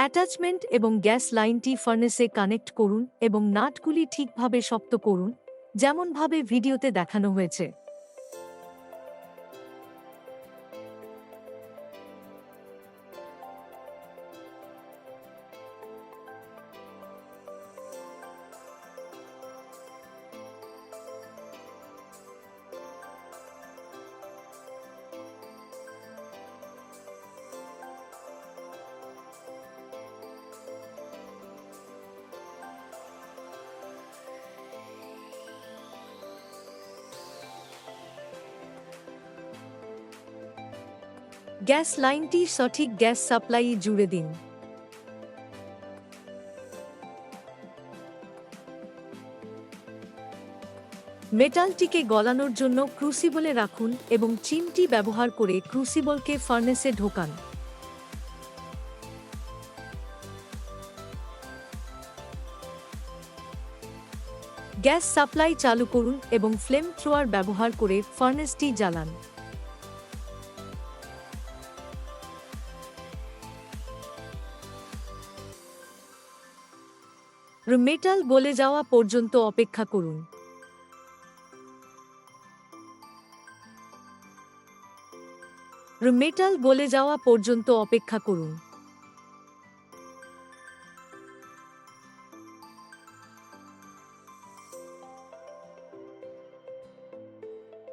Attachment এবং gas লাইনটি ফার্নেসে connect করুন এবং নাটগুলি ঠিকভাবে শক্ত করুন, যেমনভাবে ভিডিওতে দেখানো হয়েছে। গ্যাস লাইনটি সঠিক গ্যাস সাপ্লাই জুড়ে দিন। মেটালটিকে গলানোর জন্য ক্রুসিবলে রাখুন এবং চিমটি ব্যবহার করে ক্রুসিবলকে ফার্নেসে ঢোকান। গ্যাস সাপ্লাই চালু করুন এবং ফ্লেম থ্রোয়ার ব্যবহার করে ফার্নেসটি জ্বালান। মেটাল গলে যাওয়া পর্যন্ত অপেক্ষা করুন। মেটাল গলে যাওয়া পর্যন্ত অপেক্ষা করুন।